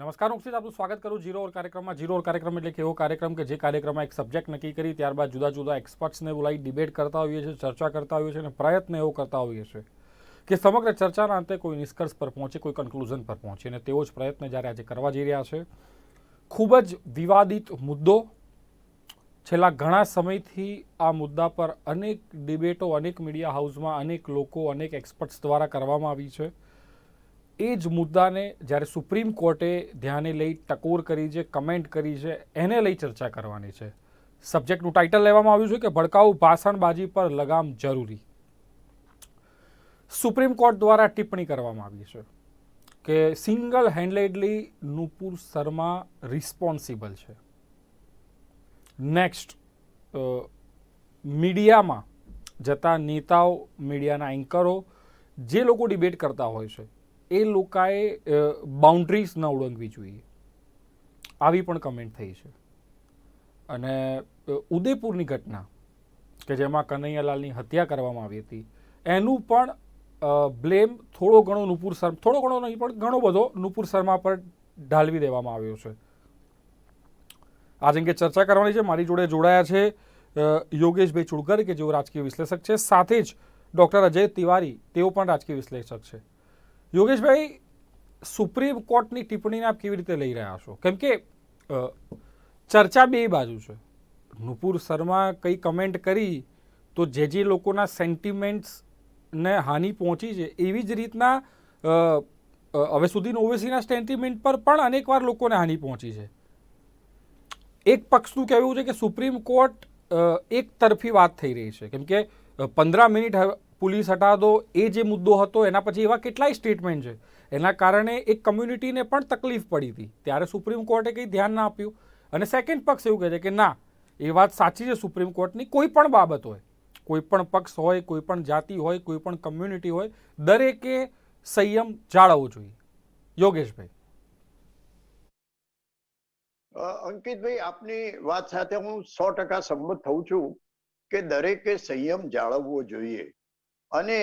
નમસ્કાર ઉક્ષિત, આપનું સ્વાગત કરું જીરો ઓર કાર્યક્રમમાં. જીરો ઓર કાર્યક્રમ એટલે એવો કાર્યક્રમ કે જે કાર્યક્રમમાં એક સબ્જેક્ટ નક્કી કરી ત્યારબાદ જુદા જુદા એક્સપર્ટ્સને બોલાવી ડિબેટ કરતા હોઈએ છીએ, ચર્ચા કરતા હોઈએ છીએ અને પ્રયત્ન એવો કરતા હોઈએ છીએ કે સમગ્ર ચર્ચાના અંતે કોઈ નિષ્કર્ષ પર પહોંચે, કોઈ કન્ક્લુઝન પર પહોંચે. અને તેવો જ પ્રયત્ન જ્યારે આજે કરવા જઈ રહ્યા છે. ખૂબ જ વિવાદિત મુદ્દો. છેલ્લા ઘણા સમયથી આ મુદ્દા પર અનેક ડિબેટો અનેક મીડિયા હાઉસમાં અનેક લોકો અનેક એક્સપર્ટ્સ દ્વારા કરવામાં આવી છે. એ જ મુદ્દાને જ્યારે સુપ્રીમ કોર્ટે ધ્યાને લઈ ટકોર કરી છે, કમેન્ટ કરી છે, એને લઈ ચર્ચા કરવાની છે. સબ્જેક્ટનું ટાઇટલ લેવામાં આવ્યું છે કે ભડકાઉ ભાષણબાજી પર લગામ જરૂરી. સુપ્રીમ કોર્ટ દ્વારા ટિપ્પણી કરવામાં આવી છે કે સિંગલ હેન્ડેડલી નુપુર શર્મા રિસ્પોન્સિબલ છે. નેક્સ્ટ, મીડિયામાં જતા નેતાઓ, મીડિયાના એન્કરો, જે લોકો ડિબેટ કરતા હોય છે એ લોકોએ બાઉન્ડ્રીઝ ન ઓળંગવી જોઈએ, આવી પણ કમેન્ટ થઈ છે. અને ઉદયપુરની ઘટના કે જેમાં કનૈયાલાલની હત્યા કરવામાં આવી હતી એનું પણ બ્લેમ થોડો ઘણો નુપુર શર્મા, થોડો ઘણો નહીં પણ ઘણો બધો નુપુર શર્મા પર ઢાલવી દેવામાં આવ્યો છે. આજ અંગે ચર્ચા કરવાની છે. મારી જોડે જોડાયા છે યોગેશભાઈ ચુડકર કે જેઓ રાજકીય વિશ્લેષક છે, સાથે જ ડૉક્ટર અજય તિવારી, તેઓ પણ રાજકીય વિશ્લેષક છે. યોગેશભાઈ, સુપ્રીમ કોર્ટની ટિપ્પણીને આપ કેવી રીતે લઈ રહ્યા છો? કેમ કે ચર્ચા બે બાજુ છે. નુપુર શર્મા કંઈ કમેન્ટ કરી તો જે લોકોના સેન્ટિમેન્ટ્સને હાનિ પહોંચી છે, એવી જ રીતના હવે સુધીનો ઓવેસીના સેન્ટિમેન્ટ પર પણ અનેકવાર લોકોને હાનિ પહોંચી છે. એક પક્ષનું કહેવું છે કે સુપ્રીમ કોર્ટ એક તરફી વાત થઈ રહી છે, કેમ કે 15 મિનિટ પોલીસ હટા દો એ જે મુદ્દો હતો એના પછી એવા કેટલાય સ્ટેટમેન્ટ છે, એના કારણે એક કમ્યુનિટીને પણ તકલીફ પડી હતી. ત્યારે સુપ્રીમ કોર્ટે કંઈ ધ્યાન ના આપ્યું. અને સેકન્ડ પક્ષ એવું કહે છે કે ના, એ વાત સાચી છે સુપ્રીમ કોર્ટની, કોઈ પણ બાબત હોય, કોઈ પણ પક્ષ હોય, કોઈ પણ જાતિ હોય, કોઈ પણ કમ્યુનિટી હોય, દરેકે સંયમ જાળવવો જોઈએ. યોગેશભાઈ. અંકિતભાઈ, આપની વાત સાથે હું 100% સંમત થઉં છું કે દરેકે સંયમ જાળવવો જોઈએ. અને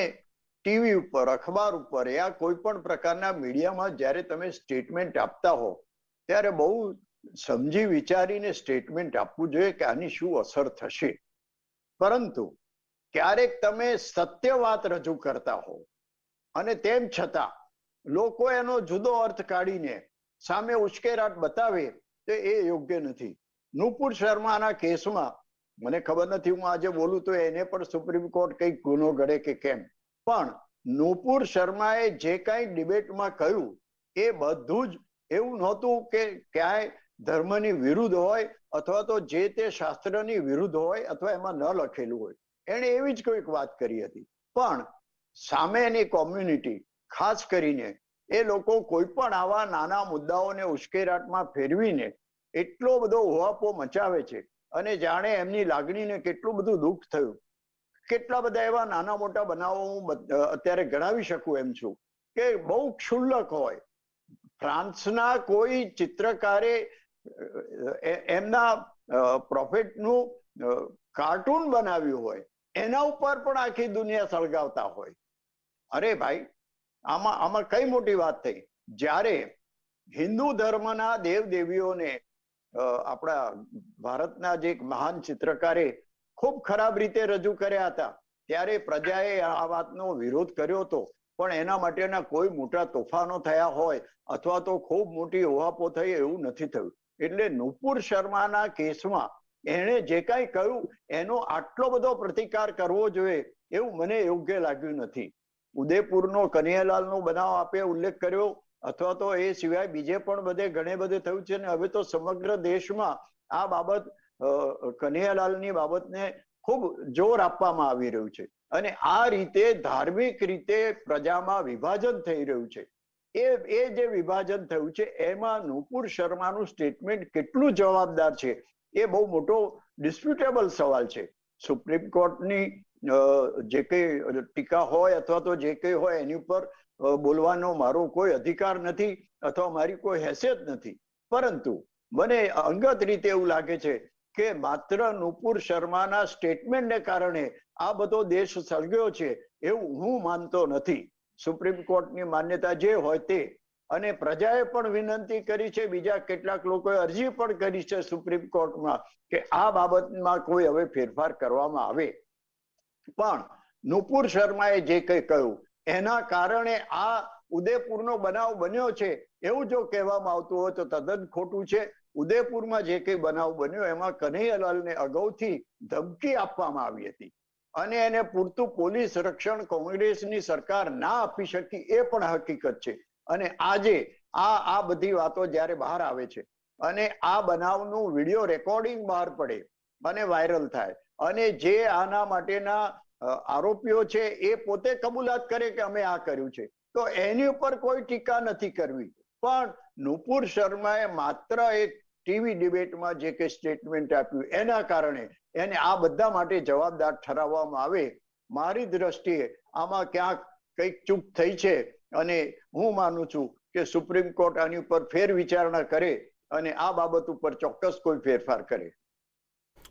ટીવી ઉપર, અખબાર ઉપર યા કોઈ પણ પ્રકારના મીડિયામાં જ્યારે તમે સ્ટેટમેન્ટ આપતા હો ત્યારે બહુ સમજી વિચારીને સ્ટેટમેન્ટ આપવું જોઈએ કે આની શું અસર થશે. પરંતુ ક્યારેક તમે સત્ય વાત રજૂ કરતા હો અને તેમ છતાં લોકો એનો જુદો અર્થ કાઢીને સામે ઉશ્કેરાટ બતાવે તો એ યોગ્ય નથી. નુપુર શર્માના કેસમાં મને ખબર નથી, હું આજે બોલું તો એને પણ સુપ્રીમ કોર્ટ કંઈક ગુનો ગળે કે કેમ, પણ નુપુર શર્માએ જે કાંઈ ડિબેટમાં કહ્યું એ બધું જ એવું નહોતું કે ક્યાંય ધર્મની વિરુદ્ધ હોય અથવા તો જે તે શાસ્ત્રની વિરુદ્ધ હોય અથવા એમાં ન લખેલું હોય. એણે એવી જ કોઈક વાત કરી હતી. પણ સામેની કોમ્યુનિટી, ખાસ કરીને એ લોકો કોઈ પણ આવા નાના મુદ્દાઓને ઉશ્કેરાટમાં ફેરવીને એટલો બધો ઉહાપો મચાવે છે અને જાણે એમની લાગણીને કેટલું બધું દુઃખ થયું. કેટલા બધા એવા નાના મોટા બનાવો હું અત્યારે ગણાવી શકું એમ છું કે બહુ ક્ષુલ્લક હોય. ફ્રાન્સના કોઈ ચિત્રકારે એમના પ્રોફેટનું કાર્ટૂન બનાવ્યું હોય, એના ઉપર પણ આખી દુનિયા સળગાવતા હોય. અરે ભાઈ, આમાં કઈ મોટી વાત થઈ? જ્યારે હિન્દુ ધર્મના દેવદેવીઓને આપણા ભારતના જે એક મહાન ચિત્રકારે ખૂબ ખરાબ રીતે રજૂ કર્યા હતા, ત્યારે પ્રજાએ આ વાતનો વિરોધ કર્યો હતો, પણ એના માટેના કોઈ મોટા તોફાનો થયા હોય અથવા તો ખૂબ મોટી ઉહાપો થઈ એવું નથી થયું. એટલે નુપુર શર્માના કેસમાં એણે જે કાંઈ કહ્યું એનો આટલો બધો પ્રતિકાર કરવો જોઈએ એવું મને યોગ્ય લાગ્યું નથી. ઉદયપુરનો કનૈયાલાલનો બનાવ આપે ઉલ્લેખ કર્યો, અથવા તો એ સિવાય બીજે પણ બધે ઘણે બધે થયું છે. ને હવે તો સમગ્ર દેશમાં આ બાબત, કનૈયાલાલની બાબતને ખૂબ જોર આપવામાં આવી રહ્યું છે. અને આ રીતે ધાર્મિક રીતે પ્રજામાં વિભાજન થઈ રહ્યું છે. એ જે વિભાજન થયું છે એમાં નુપુર શર્માનું સ્ટેટમેન્ટ કેટલું જવાબદાર છે એ બહુ મોટો ડિસ્પ્યુટેબલ સવાલ છે. સુપ્રીમ કોર્ટની જે કંઈ ટીકા હોય અથવા તો જે કંઈ હોય એની ઉપર બોલવાનો મારો કોઈ અધિકાર નથી અથવા મારી કોઈ હેસિયત નથી. પરંતુ મને અંગત રીતે એવું લાગે છે કે માત્ર નુપુર શર્માના સ્ટેટમેન્ટને કારણે આ બધો દેશ સળગ્યો છે એવું હું માનતો નથી. સુપ્રીમ કોર્ટની માન્યતા જે હોય તે, અને પ્રજાએ પણ વિનંતી કરી છે, બીજા કેટલાક લોકોએ અરજી પણ કરી છે સુપ્રીમ કોર્ટમાં કે આ બાબતમાં કોઈ હવે ફેરફાર કરવામાં આવે. પણ નુપુર શર્માએ જે કંઈ કહ્યું એના કારણે આ ઉદયપુરનો બનાવ બન્યો છે એવું જો કહેવામાં આવતું હોય તો તદ્દન ખોટું છે. ઉદયપુરમાં જે કંઈ બનાવ બન્યો એમાં કન્હૈયાલાલને અગાઉથી ધમકી આપવામાં આવી હતી અને એને પૂરતું પોલીસ રક્ષણ કોંગ્રેસની સરકાર ના આપી શકી એ પણ હકીકત છે. અને આજે આ બધી વાતો જ્યારે બહાર આવે છે અને આ બનાવનું વિડીયો રેકોર્ડિંગ બહાર પડે અને વાયરલ થાય અને જે આના માટેના આરોપીઓ છે એ પોતે કબૂલાત કરે કે અમે આ કર્યું છે, તો એની ઉપર કોઈ ટીકા નથી કરવી. પણ નુપુર શર્માએ માત્ર એક ટીવી ડિબેટમાં જે કે સ્ટેટમેન્ટ આપ્યું એના કારણે એને આ બધા માટે જવાબદાર ઠરાવવામાં આવે. મારી દ્રષ્ટિએ આમાં ક્યાંક કંઈક ચૂક થઈ છે અને હું માનું છું કે સુપ્રીમ કોર્ટ આની ઉપર ફેર વિચારણા કરે અને આ બાબત ઉપર ચોક્કસ કોઈ ફેરફાર કરે.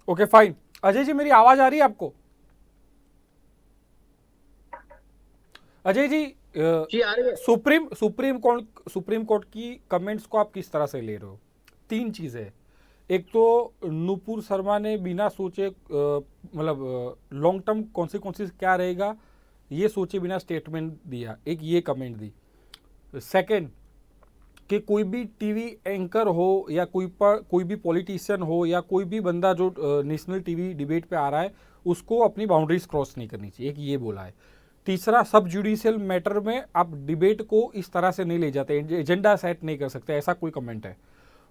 Okay fine. अजय जी, मेरी आवाज आ रही है आपको? अजय जी, आ रही है। सुप्रीम कोर्ट की कमेंट्स को आप किस तरह से ले रहे हो? 3 चीजें. एक तो नुपुर शर्मा ने बिना सोचे मतलब लॉन्ग टर्म कॉन्सिक्वेंसेस क्या रहेगा ये सोचे बिना स्टेटमेंट दिया, एक ये कमेंट दी. सेकंड, कि कोई भी टीवी एंकर हो या कोई भी पॉलिटिशियन हो या कोई भी बंदा जो नेशनल टीवी डिबेट पे आ रहा है उसको अपनी बाउंड्रीज क्रॉस नहीं करनी चाहिए, एक ये बोला है. तीसरा, सब जुडिशियल मैटर में आप डिबेट को इस तरह से नहीं ले जाते, एजेंडा सेट नहीं कर सकते, ऐसा कोई कमेंट है.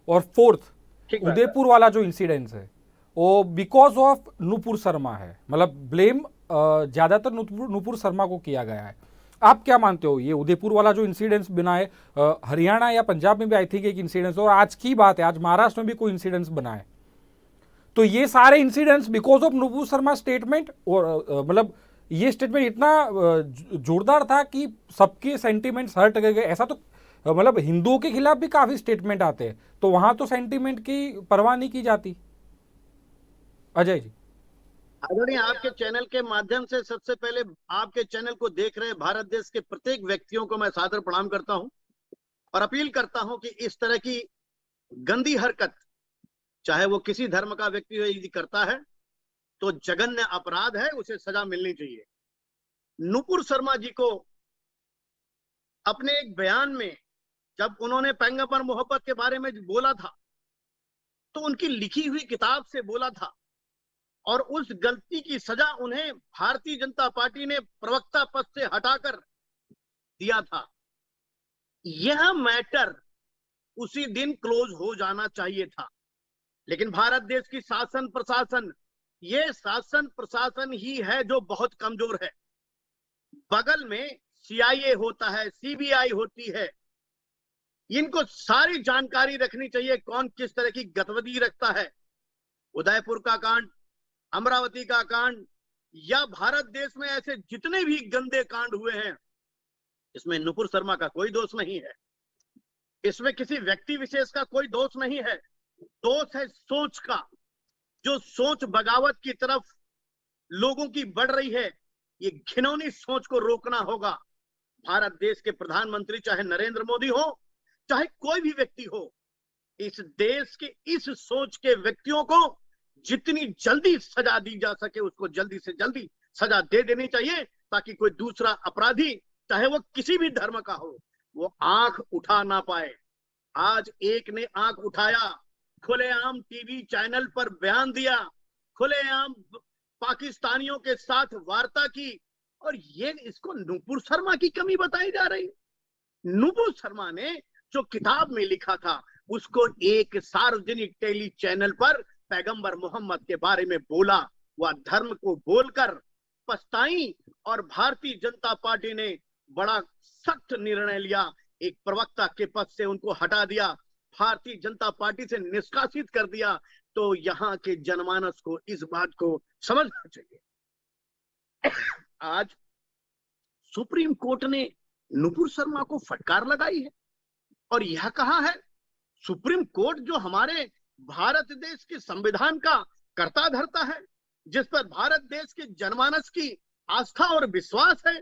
और फोर्थ, उदयपुर वाला जो इंसिडेंस है वो बिकॉज ऑफ नुपुर शर्मा है, मतलब ब्लेम ज़्यादातर नुपुर शर्मा को किया गया है. आप क्या मानते हो, ये उदयपुर वाला जो इंसिडेंस बना है, हरियाणा या पंजाब में भी आई थिंक एक इंसिडेंस, और आज की बात है आज महाराष्ट्र में भी कोई इंसिडेंस बना है, तो ये सारे incidents because of Nupur Sharma statement, और मतलब ये स्टेटमेंट इतना जोरदार था कि सबके सेंटिमेंट्स हर्ट गए. ऐसा तो मतलब हिंदुओं के खिलाफ भी काफी स्टेटमेंट आते हैं, तो वहां तो सेंटिमेंट की परवाह नहीं की जाती. अजय जी. आदरणीय, आपके चैनल के माध्यम से सबसे पहले आपके चैनल को देख रहे भारत देश के प्रत्येक व्यक्तियों को मैं सादर प्रणाम करता हूं और अपील करता हूं कि इस तरह की गंदी हरकत, चाहे वो किसी धर्म का व्यक्ति हो, यदि करता है तो जघन्य अपराध है, उसे सजा मिलनी चाहिए. नुपुर शर्मा जी को अपने एक बयान में जब उन्होंने पैगंबर मोहब्बत के बारे में बोला था तो उनकी लिखी हुई किताब से बोला था और उस गलती की सजा उन्हें भारतीय जनता पार्टी ने प्रवक्ता पद से हटाकर दिया था. यह मैटर उसी दिन क्लोज हो जाना चाहिए था, लेकिन भारत देश की शासन प्रशासन, ये शासन प्रशासन ही है जो बहुत कमजोर है. बगल में सीआईए होता है, सीबीआई होती है, इनको सारी जानकारी रखनी चाहिए कौन किस तरह की गतिविधि रखता है. उदयपुर का कांड, अमरावती का कांड या भारत देश में ऐसे जितने भी गंदे कांड हुए हैं, इसमें नुपुर शर्मा का कोई दोष नहीं है, इसमें किसी व्यक्ति विशेष का कोई दोष नहीं है. दोष है सोच का. जो सोच बगावत की तरफ लोगों की बढ़ रही है, ये घिनौनी सोच को रोकना होगा. भारत देश के प्रधानमंत्री चाहे नरेंद्र मोदी हो, चाहे कोई भी व्यक्ति हो, इस देश के इस सोच के व्यक्तियों को जितनी जल्दी सजा दी जा सके उसको जल्दी से जल्दी सजा दे देनी चाहिए, ताकि कोई दूसरा अपराधी, चाहे वो किसी भी धर्म का हो, वो आंख उठा ना पाए. आज एक ने आंख उठाया, खुलेआम टीवी चैनल पर बयान दिया, खुलेआम पाकिस्तानियों के साथ वार्ता की, और ये इसको नुपुर शर्मा की कमी बताई जा रही. नुपुर शर्मा ने जो किताब में लिखा था उसको एक सार्वजनिक टेली चैनल पर पैगंबर मोहम्मद के बारे में बोला, वह धर्म को बोलकर पछताई और भारतीय जनता पार्टी ने बड़ा सख्त निर्णय लिया, एक प्रवक्ता के पद से उनको हटा दिया, भारतीय जनता पार्टी से निष्कासित कर दिया. तो यहाँ के जनमानस को इस बात को समझना चाहिए. आज सुप्रीम कोर्ट ने नुपुर शर्मा को फटकार लगाई है और यह कहा है, सुप्रीम कोर्ट जो हमारे भारत देश के संविधान का कर्ता धर्ता है, जिस पर भारत देश के जनमानस की आस्था और विश्वास है,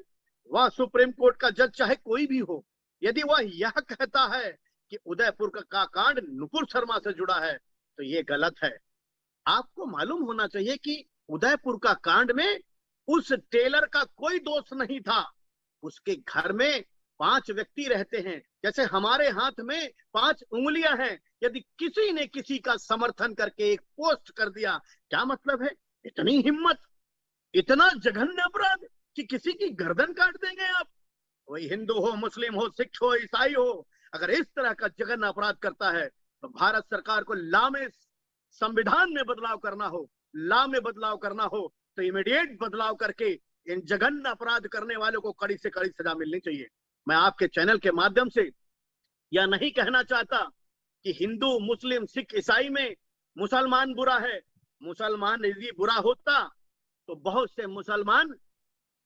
वह सुप्रीम कोर्ट का जज चाहे कोई भी हो, यदि वह यह कहता है कि उदयपुर का कांड नुपुर शर्मा से जुड़ा है तो ये गलत है। आपको मालूम होना चाहिए कि उदयपुर का कांड में उस टेलर का कोई दोष नहीं था। उसके घर में 5 व्यक्ति रहते हैं, जैसे हमारे हाथ में 5 उंगलियां हैं। यदि किसी ने किसी का समर्थन करके एक पोस्ट कर दिया, क्या मतलब है? इतनी हिम्मत, इतना जघन्य अपराध कि किसी की गर्दन काट देंगे आप? कोई हिंदू हो, मुस्लिम हो, सिख हो, ईसाई हो, अगर इस तरह का जघन्य अपराध करता है तो भारत सरकार को ला में संविधान में बदलाव करना हो, ला में बदलाव करना हो तो इमीडिएट बदलाव करके इन जघन्य अपराध करने वालों को कड़ी से कड़ी सजा मिलनी चाहिए। मैं आपके चैनल के माध्यम से यह नहीं कहना चाहता कि हिंदू, मुस्लिम, सिख, ईसाई में मुसलमान बुरा है। मुसलमान यदि बुरा होता तो बहुत से मुसलमान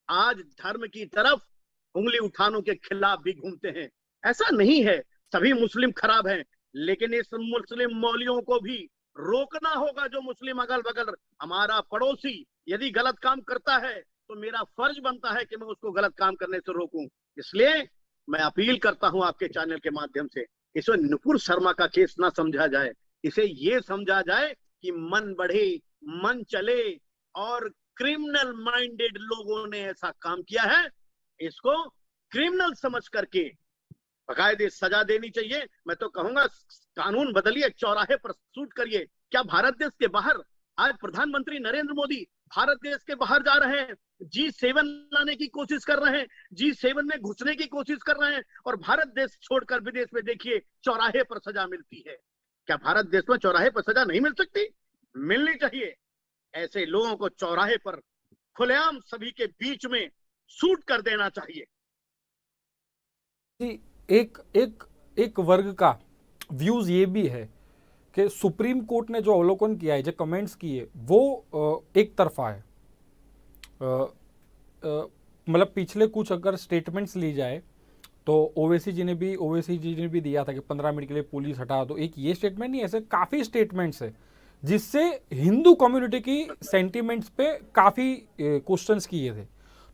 आज धर्म की तरफ उंगली उठाने के खिलाफ भी घूमते हैं। ऐसा नहीं है सभी मुस्लिम खराब हैं, लेकिन इस मुस्लिम मौलियों को भी रोकना होगा। जो मुस्लिम अगल बगल हमारा पड़ोसी यदि गलत काम करता है तो मेरा फर्ज बनता है कि मैं उसको गलत काम करने से रोकूं। इसलिए मैं अपील करता हूं आपके चैनल के माध्यम से, इसमें नुपुर शर्मा का केस ना समझा जाए, इसे ये समझा जाए कि मन बढ़े, मन चले और क्रिमिनल माइंडेड लोगों ने ऐसा काम किया है, इसको क्रिमिनल समझ करके बाकायदे सजा देनी चाहिए। मैं तो कहूंगा कानून बदलिए, चौराहे पर शूट करिए। क्या भारत देश के बाहर आज प्रधानमंत्री नरेंद्र मोदी भारत देश के बाहर जा रहे हैं, G7 लाने की कोशिश कर रहे हैं, G7 में घुसने की कोशिश कर रहे हैं, और भारत देश छोड़कर विदेश में देखिए चौराहे पर सजा मिलती है। क्या भारत देश में चौराहे पर सजा नहीं मिल सकती? मिलनी चाहिए। ऐसे लोगों को चौराहे पर खुलेआम सभी के बीच में शूट कर देना चाहिए। एक एक एक वर्ग का व्यूज ये भी है कि सुप्रीम कोर्ट ने जो अवलोकन किया है, जो कमेंट्स किए, वो एक तरफा है। मतलब पिछले कुछ अगर स्टेटमेंट्स ली जाए तो ओवैसी जी ने भी दिया था कि 15 मिनट के लिए पुलिस हटा दो। एक ये स्टेटमेंट नहीं, ऐसे काफ़ी स्टेटमेंट्स है जिससे हिंदू कम्युनिटी की सेंटिमेंट्स पे काफ़ी क्वेश्चंस किए थे।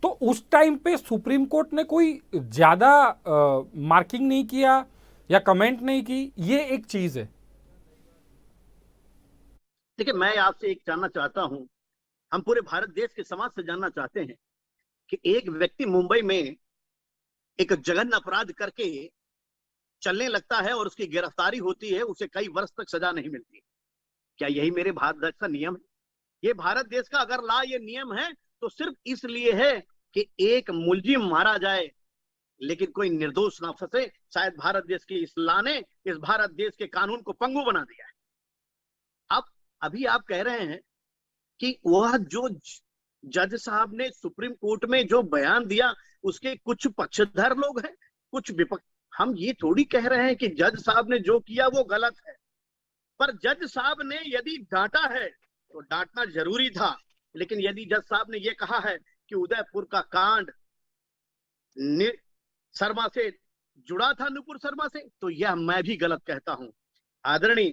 तो उस टाइम पे सुप्रीम कोर्ट ने कोई ज़्यादा मार्किंग नहीं किया या कमेंट नहीं की, ये एक चीज़ है। देखिए, मैं आपसे एक जानना चाहता हूं, हम पूरे भारत देश के समाज से जानना चाहते हैं कि एक व्यक्ति मुंबई में एक जघन्य अपराध करके चलने लगता है और उसकी गिरफ्तारी होती है, उसे कई वर्ष तक सजा नहीं मिलती। क्या यही मेरे भारत देश का नियम है? ये भारत देश का अगर ला ये नियम है तो सिर्फ इसलिए है कि एक मुलजिम मारा जाए लेकिन कोई निर्दोष ना फंसे। शायद भारत देश की इस ला ने इस भारत देश के कानून को पंगु बना दिया है। अब अभी आप कह रहे हैं कि वह जो जज साहब ने सुप्रीम कोर्ट में जो बयान दिया उसके कुछ पक्षधर लोग हैं, कुछ विपक्ष। हम ये थोड़ी कह रहे हैं कि जज साहब ने जो किया वो गलत है, पर जज साहब ने यदि डांटा है तो डांटना जरूरी था। लेकिन यदि जज साहब ने ये कहा है कि उदयपुर का कांड शर्मा से जुड़ा था, नुपुर शर्मा से, तो यह मैं भी गलत कहता हूं। आदरणीय,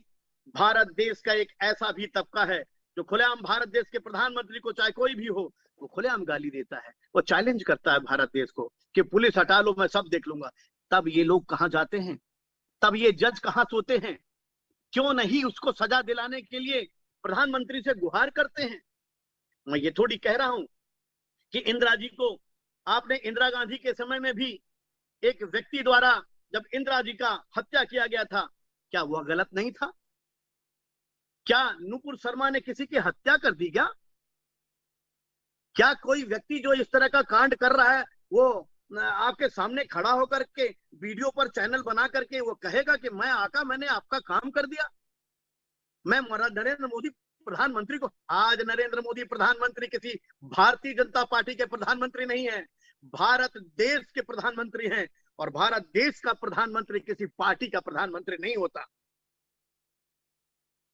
भारत देश का एक ऐसा भी तबका है जो खुलेआम भारत देश के प्रधानमंत्री को, चाहे कोई भी हो, वो खुलेआम गाली देता है, वो चैलेंज करता है भारत देश को कि पुलिस हटा लो, मैं सब देख लूंगा। तब ये लोग कहां जाते हैं? तब ये जज कहां सोते हैं? क्यों नहीं उसको सजा दिलाने के लिए प्रधानमंत्री से गुहार करते हैं? मैं ये थोड़ी कह रहा हूं कि इंदिरा जी को, आपने इंदिरा गांधी के समय में भी एक व्यक्ति द्वारा जब इंदिरा जी का हत्या किया गया था, क्या वह गलत नहीं था? क्या नुपुर शर्मा ने किसी की हत्या कर दी? क्या कोई व्यक्ति जो इस तरह का कांड कर रहा है वो आपके सामने खड़ा होकर के वीडियो पर चैनल बना करके वो कहेगा कि मैं आका, मैंने आपका काम कर दिया? मैं नरेंद्र मोदी प्रधानमंत्री को, आज नरेंद्र मोदी प्रधानमंत्री किसी भारतीय जनता पार्टी के प्रधानमंत्री नहीं है, भारत देश के प्रधानमंत्री हैं, और भारत देश का प्रधानमंत्री किसी पार्टी का प्रधानमंत्री नहीं होता।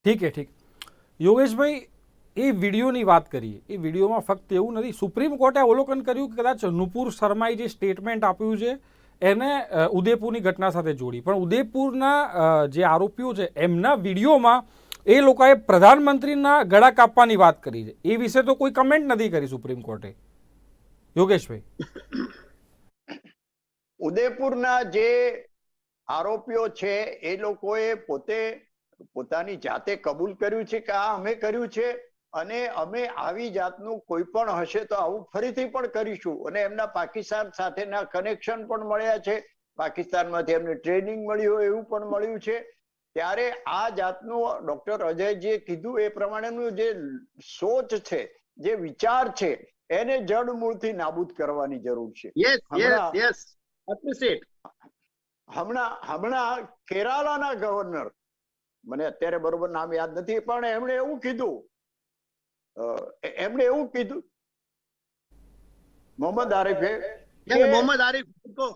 ठीक है, ठीक। યોગેશભાઈ, એ વિડીયોની વાત કરીએ। એ વિડીયોમાં ફક્ત એવું નથી, સુપ્રીમ કોર્ટે અવલોકન કર્યું કે કદાચ નુપુર શર્માએ જે સ્ટેટમેન્ટ આપ્યું છે એને ઉદયપુરની ઘટના સાથે જોડી, પણ ઉદયપુરના જે આરોપીઓ છે એમના વિડીયોમાં એ લોકોએ પ્રધાનમંત્રીના ગળા કાપવાની વાત કરી છે। એ વિશે તો કોઈ કમેન્ટ નથી કરી સુપ્રીમ કોર્ટે। યોગેશભાઈ, ઉદયપુરના જે આરોપીઓ છે એ લોકોએ પોતાની જાતે કબૂલ કર્યું છે કે આ અમે કર્યું છે, અને અમે આવી જાતનું કોઈ પણ હશે તો આવું ફરીથી પણ કરીશું. અને એમના પાકિસ્તાન સાથેના કનેક્શન પણ મળ્યા છે, પાકિસ્તાનમાંથી એમને ટ્રેનિંગ મળી હોય એવું પણ મળ્યું છે. ત્યારે આ જાતનું ડોક્ટર અજયજીએ કીધું એ પ્રમાણેનું જે સોચ છે, જે વિચાર છે, એને જડમૂળથી નાબૂદ કરવાની જરૂર છે. Yes yes yes, appreciate. હમણાં કેરાલાના ગવર્નર, મને અત્યારે બરોબર નામ યાદ નથી, પણ એમણે એવું કીધું मोहम्मद आरिफ है मोहम्मद आरिफ को,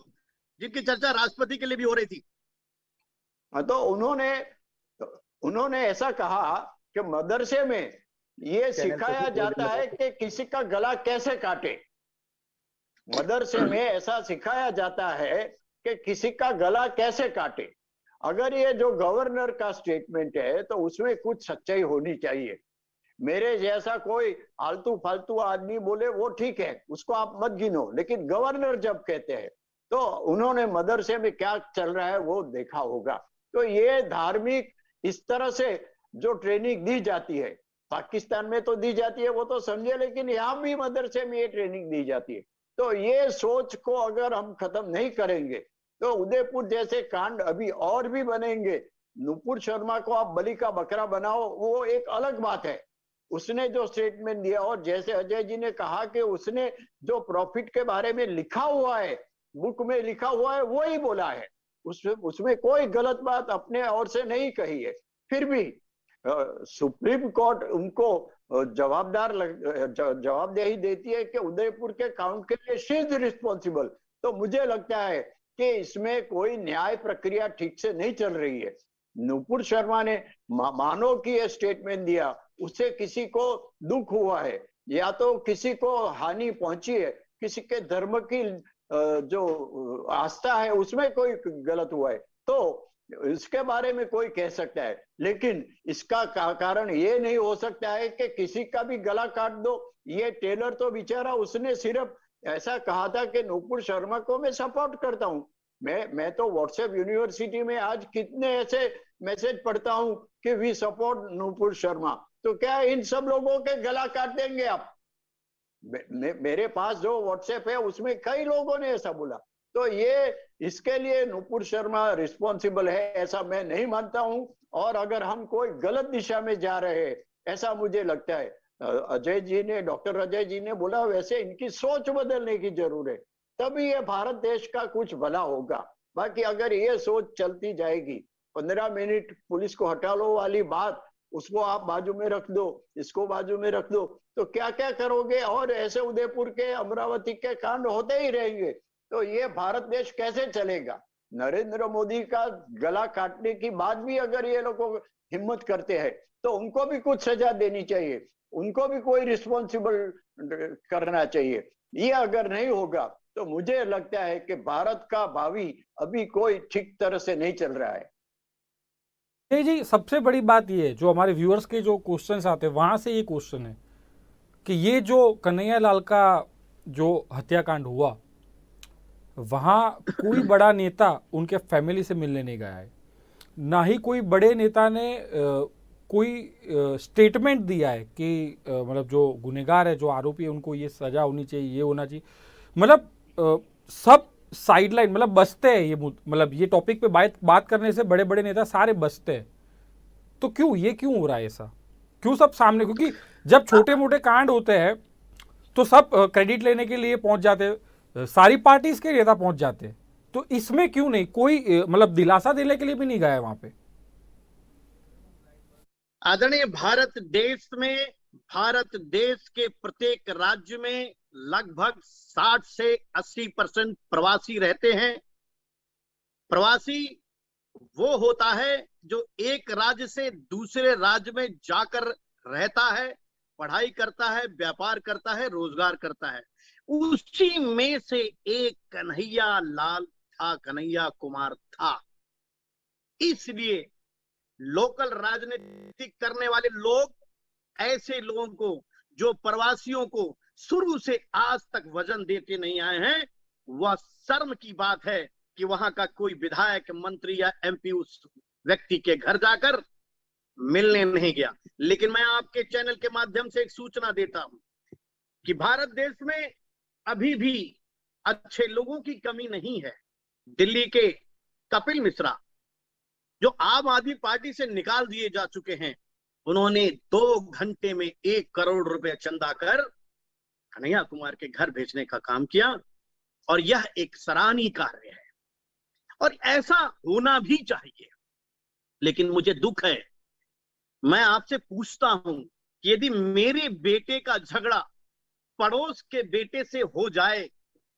जिनकी चर्चा राष्ट्रपति के लिए भी हो रही थी, तो उन्होंने ऐसा कहा कि मदरसे में ये सिखाया जाता है कि किसी का गला कैसे काटे. मदरसे में ऐसा सिखाया जाता है कि किसी का गला कैसे काटे. अगर ये जो गवर्नर का स्टेटमेंट है तो उसमें कुछ सच्चाई होनी चाहिए. मेरे जैसा कोई आलतू फालतू आदमी बोले वो ठीक है, उसको आप मत गिनो, लेकिन गवर्नर जब कहते हैं तो उन्होंने मदरसे में क्या चल रहा है वो देखा होगा. तो ये धार्मिक इस तरह से जो ट्रेनिंग दी जाती है, पाकिस्तान में तो दी जाती है वो तो समझे, लेकिन यहाँ भी मदरसे में ये ट्रेनिंग दी जाती है. तो ये सोच को अगर हम खत्म नहीं करेंगे तो उदयपुर जैसे कांड अभी और भी बनेंगे. नुपुर शर्मा को आप बलि का बकरा बनाओ वो एक अलग बात है, उसने जो स्टेटमेंट दिया, और जैसे अजय जी ने कहा कि उसने जो प्रॉफिट के बारे में लिखा हुआ है, बुक में लिखा हुआ है, वो ही बोला है, उसमें कोई गलत बात अपने ओर से नहीं कही है. फिर भी सुप्रीम कोर्ट उनको जवाबदेही देती है कि उदयपुर के काउंट के लिए शी इज रिस्पॉन्सिबल. तो मुझे लगता है कि इसमें कोई न्याय प्रक्रिया ठीक से नहीं चल रही है. नुपुर शर्मा ने मानो कि ये स्टेटमेंट दिया, उससे किसी को दुख हुआ है या तो किसी को हानि पहुंची है, किसी के धर्म की जो आस्था है उसमें कोई गलत हुआ है, तो इसके बारे में कोई कह सकता है. लेकिन इसका कारण ये नहीं हो सकता है कि किसी का भी गला काट दो. ये टेलर तो बेचारा, उसने सिर्फ ऐसा कहा था कि नुपुर शर्मा को मैं सपोर्ट करता हूं. मैं तो व्हाट्सएप यूनिवर्सिटी में आज कितने ऐसे मैसेज पढ़ता हूं कि वी सपोर्ट नुपुर शर्मा. तो क्या इन सब लोगों के गला काट देंगे आप? मेरे पास जो व्हाट्सएप है उसमें कई लोगों ने ऐसा बोला. तो ये इसके लिए नुपुर शर्मा रिस्पॉन्सिबल है ऐसा मैं नहीं मानता हूं. और अगर हम कोई गलत दिशा में जा रहे हैं ऐसा मुझे लगता है, अजय जी ने, डॉक्टर अजय जी ने बोला वैसे इनकी सोच बदलने की जरूरत है, तभी ये भारत देश का कुछ भला होगा. बाकी अगर ये सोच चलती जाएगी, 15 मिनट पुलिस को हटा लो वाली बात, उसको आप बाजू में रख दो, इसको बाजू में रख दो, तो क्या क्या करोगे. और ऐसे उदयपुर के, अमरावती के कांड होते ही रहेंगे. तो ये भारत देश कैसे चलेगा. नरेंद्र मोदी का गला काटने की बात भी अगर ये लोग हिम्मत करते हैं तो उनको भी कुछ सजा देनी चाहिए, उनको भी कोई रिस्पॉन्सिबल करना चाहिए. ये अगर नहीं होगा तो मुझे लगता है कि भारत का भावी अभी कोई ठीक तरह से नहीं चल रहा है. जी, सबसे बड़ी बात ये है, जो हमारे व्यूअर्स के जो क्वेश्चंस आते हैं वहां से ये क्वेश्चन है कि ये जो कन्हैया लाल का जो हत्याकांड हुआ, वहाँ कोई बड़ा नेता उनके फैमिली से मिलने नहीं गया है, ना ही कोई बड़े नेता ने कोई स्टेटमेंट दिया है कि मतलब जो गुनहगार है, जो आरोपी है, उनको ये सजा होनी चाहिए, ये होना चाहिए. मतलब सब साइडलाइन, मतलब बसते हैं ये, मतलब ये टॉपिक पे बात करने से बड़े बड़े नेता सारे बसते हैं. तो क्यों हो रहा है ऐसा? क्यों सब सामने? क्योंकि जब छोटे मोटे कांड होते हैं तो सब क्रेडिट लेने के लिए पहुंच जाते हैं, सारी पार्टीज के नेता पहुंच जाते हैं. तो इसमें क्यों नहीं कोई मतलब दिलासा देने के लिए भी नहीं गया है वहां पे? आदरणीय, भारत देश के प्रत्येक राज्य में लगभग 60 से 80% प्रवासी रहते हैं. प्रवासी वो होता है जो एक राज्य से दूसरे राज्य में जाकर रहता है, पढ़ाई करता है, व्यापार करता है, रोजगार करता है. उसी में से एक कन्हैया लाल था, कन्हैया कुमार था. इसलिए लोकल राजनीति करने वाले लोग ऐसे लोगों को, जो प्रवासियों को शुरू से आज तक वजन देते नहीं आए हैं, वह शर्म की बात है कि वहां का कोई विधायक, मंत्री या एमपी उस व्यक्ति के घर जाकर मिलने नहीं गया। लेकिन मैं आपके चैनल के माध्यम से एक सूचना देता हूं कि भारत देश में अभी भी अच्छे लोगों की कमी नहीं है। दिल्ली के कपिल मिश्रा, जो आम आदमी पार्टी से निकाल दिए जा चुके हैं, उन्होंने 2 घंटे में 1 करोड़ रुपए चंदा कर कन्हैया कुमार के घर भेजने का काम किया, और यह एक सराहनीय कार्य है और ऐसा होना भी चाहिए। लेकिन मुझे दुख है, मैं आपसे पूछता हूं कि यदि मेरे बेटे का झगड़ा पड़ोस के बेटे से हो जाए,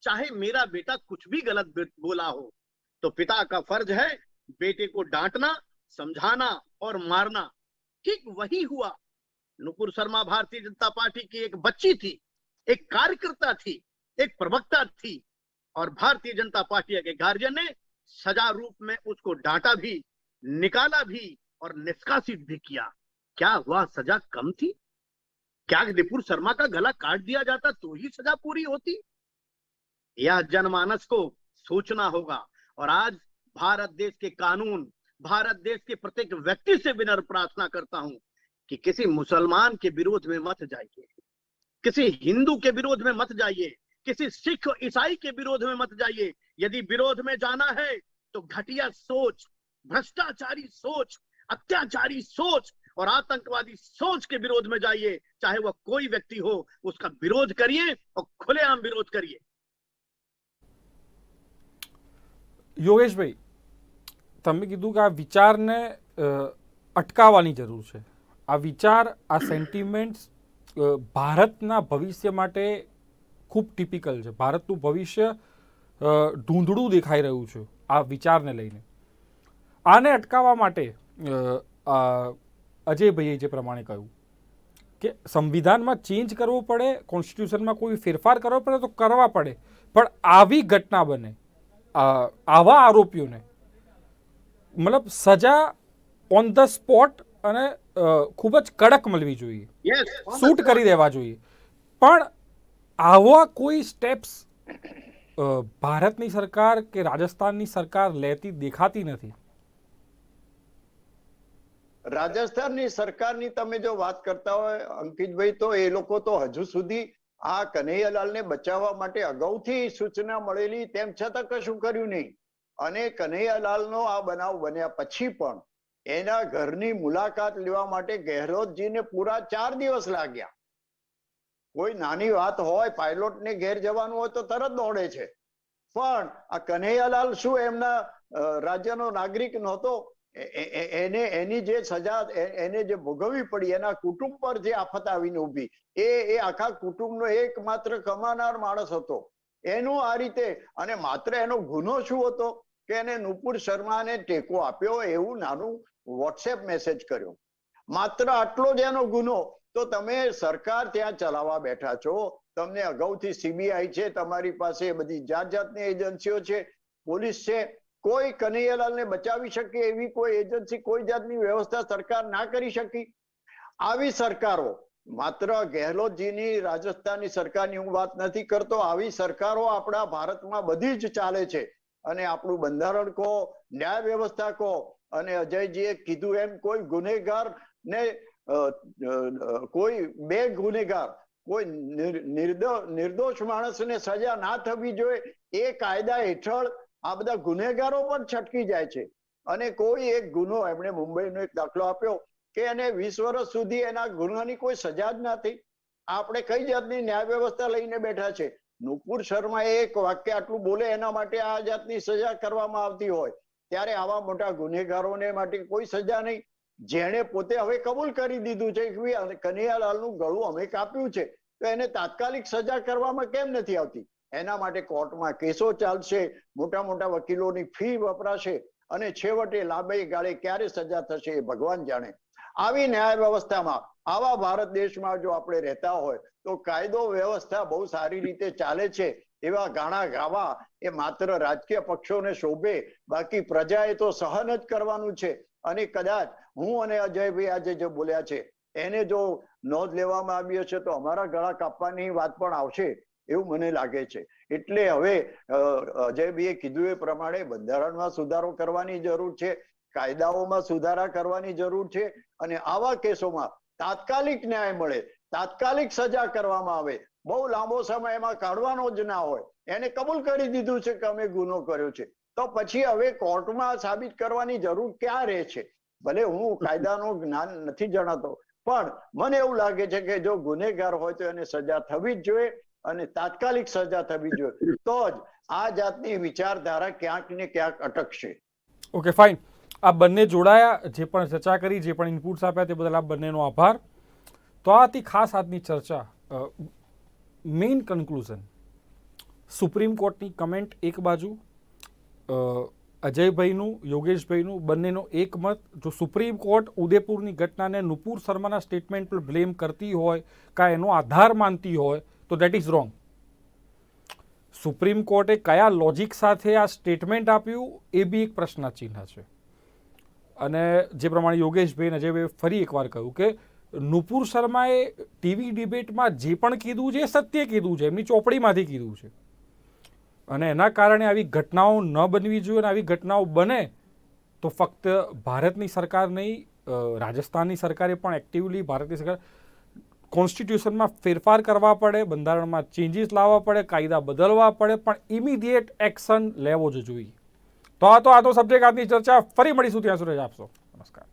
चाहे मेरा बेटा कुछ भी गलत बोला हो, तो पिता का फर्ज है बेटे को डांटना, समझाना और मारना। ठीक वही हुआ। नुपुर शर्मा भारतीय जनता पार्टी की एक बच्ची थी, एक कार्यकर्ता थी, एक प्रवक्ता थी, और भारतीय जनता पार्टी के गार्जियन ने सजा रूप में उसको डांटा भी, निकाला भी और निष्कासित भी किया। क्या वह सजा कम थी? क्या नुपुर शर्मा का गला काट दिया जाता तो ही सजा पूरी होती? यह जनमानस को सोचना होगा। और आज भारत देश के कानून, भारत देश के प्रत्येक व्यक्ति से विनम्र प्रार्थना करता हूं कि किसी मुसलमान के विरोध में मत जाइए, किसी हिंदू के विरोध में मत जाइए, किसी सिख ईसाई के विरोध में मत जाइए। यदि विरोध में जाना है तो घटिया सोच, भ्रष्टाचारी सोच, अत्याचारी सोच और आतंकवादी सोच के विरोध में जाइए। चाहे वह कोई व्यक्ति हो, उसका विरोध करिए और खुलेआम विरोध करिए। યોગેશભાઈ, તમે કીધું કે આ વિચારને અટકાવવાની જરૂર છે. આ વિચાર, આ સેન્ટિમેન્ટ્સ ભારતના ભવિષ્ય માટે ખૂબ ટિપિકલ છે. ભારતનું ભવિષ્ય ધૂંધળું દેખાઈ રહ્યું છે આ વિચારને લઈને. આને અટકાવવા માટે અજયભાઈએ જે પ્રમાણે કહ્યું કે સંવિધાનમાં ચેન્જ કરવો પડે, કોન્સ્ટિટ્યુશનમાં કોઈ ફેરફાર કરવો પડે તો કરવા પડે, પણ આવી ઘટના બને, આવા આરોપીઓને મતલબ સજા ઓન ધ સ્પોટ અને ખૂબ જ કડક મળવી જોઈએ, શૂટ કરી દેવા જોઈએ. પણ આવા કોઈ સ્ટેપ્સ ભારતની સરકાર કે રાજસ્થાનની સરકાર લેતી દેખાતી નથી. રાજસ્થાનની સરકારની તમે જો વાત કરતા હોય અંકિતભાઈ, તો એ લોકો તો હજુ સુધી આ કન્હૈયાલાલને બચાવવા માટે અગાઉથી સૂચના મળેલી તેમ છતાં કશું કર્યું નહીં. અને કન્હૈયાલાલનો આ બનાવ બન્યા પછી પણ એના ઘરની મુલાકાત લેવા માટે ગેહલોતજીને પૂરા 4 દિવસ લાગ્યા. કોઈ નાની વાત હોય, પાયલોટને ઘેર જવાનું હોય તો તરત દોડે છે, પણ આ કન્હૈયાલાલ શું એમના રાજ્યનો નાગરિક નહોતો? એને એની જે સજા એને જે ભોગવવી પડી, એના કુટુંબ પર જે આફત આવીને ઉભી, એ આખા કુટુંબનો એકમાત્ર કમાનાર માણસ હતો. એનું આ રીતે, અને માત્ર એનો ગુનો શું હતો કે એને નુપુર શર્માને ટેકો આપ્યો, એવું નાનું વોટ્સએપ મેસેજ કર્યો, માત્ર આટલો જ એનો ગુનો. તો તમે સરકાર ત્યાં ચલાવવા બેઠા છો, તમને અગાઉથી સીબીઆઈ છે, તમારી પાસે બધી જાત જાતની એજન્સીઓ છે, પોલીસ છે. કોઈ કન્હૈયાલાલને બચાવી શકે એવી કોઈ એજન્સી, કોઈ જાતની વ્યવસ્થા સરકાર ના કરી શકી. આવી સરકારો, માત્ર ગેહલોતજીની રાજસ્થાનની સરકારની હું વાત નથી કરતો, આવી સરકારો આપણા ભારતમાં બધી જ ચાલે છે. અને આપણું બંધારણ કહો, ન્યાય વ્યવસ્થા કહો, અને અજયજીએ કીધું એમ કોઈ ગુનેગાર ને કોઈ બે ગુનેગાર, કોઈ નિર્દોષ માણસને સજા ના થવી જોઈએ, એ કાયદા હેઠળ આ બધા ગુનેગારો પણ છટકી જાય છે. અને કોઈ એક ગુનો, એમણે મુંબઈનો એક દાખલો આપ્યો કે એને 20 વર્ષ સુધી એના ગુનાની કોઈ સજા જ ના થઈ. આપણે કઈ જાતની ન્યાય વ્યવસ્થા લઈને બેઠા છે? નુપુર શર્માએ એક વાક્ય આટલું બોલે એના માટે આ જાતની સજા કરવામાં આવતી હોય, ત્યારે આવા મોટા ગુનેગારોને માટે કોઈ સજા નહીં. જેણે પોતે હવે કબૂલ કરી દીધું છે કે કન્હૈયાલાલનું ગળું અમે કાપ્યું છે, તો એને તાત્કાલિક સજા કરવામાં કેમ નથી આવતી? એના માટે કોર્ટમાં કેસો ચાલશે, મોટા મોટા વકીલોની ફી વપરાશે, અને છેવટે લાંબે ગાળે ક્યારે સજા થશે એ ભગવાન જાણે. આવી ન્યાય વ્યવસ્થામાં, આવા ભારત દેશમાં જો આપણે રહેતા હોય તો કાયદો વ્યવસ્થા બહુ સારી રીતે ચાલે છે એવા ગાણા ગાવા એ માત્ર રાજકીય પક્ષોને શોભે, બાકી પ્રજાએ તો સહન જ કરવાનું છે. અને કદાચ હું અને અજયભાઈ આજે જે બોલ્યા છે એને જો નોંધ લેવામાં આવી હશે તો અમારા ગળા કાપવાની વાત પણ આવશે. એવું મને લાગે છે. એટલે હવે અજયભાઈએ કીધું એ પ્રમાણે બંધારણમાં સુધારો કરવાની જરૂર છે, કાયદાઓમાં સુધારા કરવાની જરૂર છે, અને આવા કેસોમાં તાત્કાલિક ન્યાય મળે, તાત્કાલિક સજા કરવામાં આવે. બહુ લાંબો સમય એમાં કાઢવાનો જ ના હોય. એને કબૂલ કરી દીધું છે કે અમે ગુનો કર્યો છે, તો પછી હવે કોર્ટમાં સાબિત કરવાની જરૂર ક્યાં રહે છે? ભલે હું કાયદાનું જ્ઞાન નથી જણાતો, પણ મને એવું લાગે છે કે જો ગુનેગાર હોય તો એને સજા થવી જ જોઈએ, અને તાત્કાલિક સજા થવી જોઈએ. તો જ આ જાતની વિચારધારા ક્યાંક ને ક્યાંક અટકશે. Okay, fine. આ બંને જોડાયા, જે પણ ચર્ચા કરી, જે પણ ઇનપુટ્સ આપ્યા તે બદલ આ બંનેનો આભાર. તો આ હતી ખાસ આજની ચર્ચા. મેઇન કન્ક્લુઝન, સુપ્રીમ કોર્ટની કમેન્ટ એક બાજુ, અજયભાઈનું, યોગેશભાઈનું બંનેનો એક મત. જો સુપ્રીમ કોર્ટ ઉદયપુરની ઘટનાને નુપુર શર્માના સ્ટેટમેન્ટ પર બ્લેમ કરતી હોય, કાં એનો આધાર માનતી હોય, તો દેટ ઇઝ રોંગ. સુપ્રીમ કોર્ટે કયા લોજિક સાથે આ સ્ટેટમેન્ટ આપ્યું એ બી એક પ્રશ્નચિહ્ન છે. અને જે પ્રમાણે યોગેશભાઈ અને અજયભાઈ ફરી એકવાર કહ્યું કે નુપુર શર્માએ ટીવી ડિબેટમાં જે પણ કીધું છે એ સત્ય કીધું છે, એમની ચોપડીમાંથી કીધું છે. અને એના કારણે આવી ઘટનાઓ ન બનવી જોઈએ, અને આવી ઘટનાઓ બને તો ફક્ત ભારતની સરકાર નહીં, રાજસ્થાનની સરકારે પણ એક્ટિવલી ભારતની સરકાર કોન્સ્ટિટ્યુશનમાં ફેરફાર કરવા પડે, બંધારણમાં ચેન્જીસ લાવવા પડે, કાયદા બદલવા પડે, પણ ઇમિડિયેટ એક્શન લેવો જ જોઈએ. તો આ તો સબ્જેક્ટ આજની ચર્ચા. ફરી મળીશું, ત્યાં સુધી આપશો. નમસ્કાર.